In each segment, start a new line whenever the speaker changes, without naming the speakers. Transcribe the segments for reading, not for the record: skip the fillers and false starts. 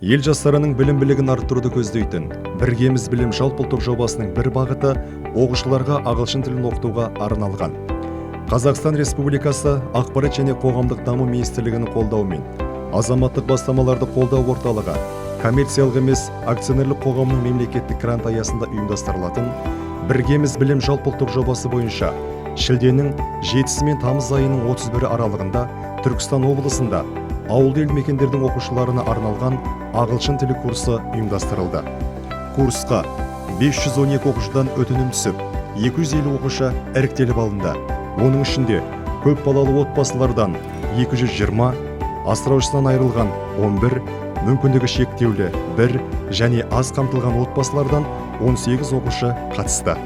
Ел жастарының білім білігін арттыруды көздейтін «Біргеміз білім» жалпыұлттық жобасының бір бағыты оқушыларға ағылшын тілін оқытуға арналған. Қазақстан Республикасы Ақпарат және қоғамдық даму министрлігінің қолдауымен азаматтық бастамаларды қолдау орталығы коммерциялық емес акционерлік қоғамның мемлекеттік грант аясында ұйымдастырылатын «Біргеміз білім» жалпыұлттық жобасы бойынша шілденің 7 мен тамыз айының 31 аралығында Түркістан облысында ауылды елді мекендердің оқушыларына арналған ағылшын тілі курсы ұйымдастырылды. Курсқа 512 оқушыдан өтінім түсіп, 250 оқушы іріктеліп алынды. Оның ішінде көп балалы отбасылардан 220, асыраушысынан айырылған 11, мүмкіндігі шектеулі 1 және аз қамтылған отбасылардан 18 оқушы қатысты.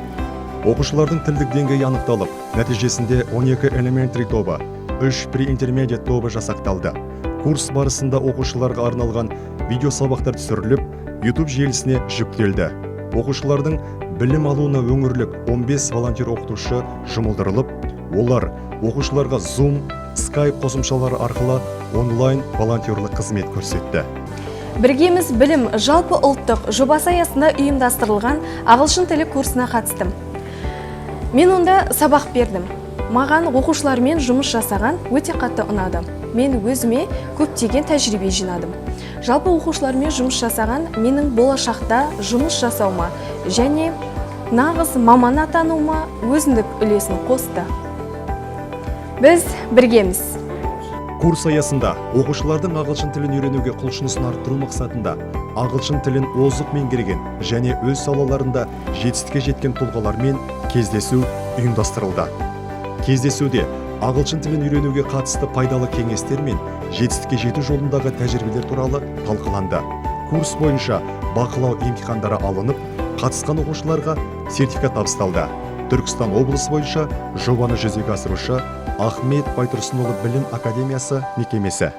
Оқушылардың тілдік деңгейі анықталып, нәтижесінде 12 elementary тобы, 3 pre-intermediate тобы жасақталды. Курс барысында оқушыларға арналған видео сабақтар түсіріліп, YouTube желісіне жүктелді. Оқушылардың білім алуына өңірлік 15 волонтер оқытушы жұмылдырылып, олар оқушыларға Zoom, Skype қосымшалары арқылы онлайн волонтерлік қызмет көрсетті.
Біргеміз білім жалпы ұлттық жобасы аясында ұйымдастырылған ағылшын тілі курсына қатыстым. Мен онда сабақ бердім. Маған оқушылармен жұмыс жасаған өте қатты ұнады. Мен өзіме көптеген тәжірибе жинадым. Жалпы оқушылармен жұмыс жасаған менің болашақта жұмыс жасауыма және нағыз маман атануыма өзіндік үлесін қосты. Біз біргеміз.
Курс аясында оқушылардың ағылшын тілін үйренуге құлшынысын арттыру мақсатында ағылшын тілін озық меңгерген және өз салаларында жетістікке жеткен тұлғалармен кездесу ұйымдастырылды. Кездесуде ағылшын тілін үйренуге қатысты пайдалы кеңестер мен жетістікке жету жолындағы тәжірибелер туралы талқыланды. Курс бойынша бақылау емтихандары алынып, қатысқан оқушыларға сертификат табысталды. Түркістан облысы бойынша жобаны жүзеге асырушы Ахмет Байтұрсынұлы білім академиясы мекемесі.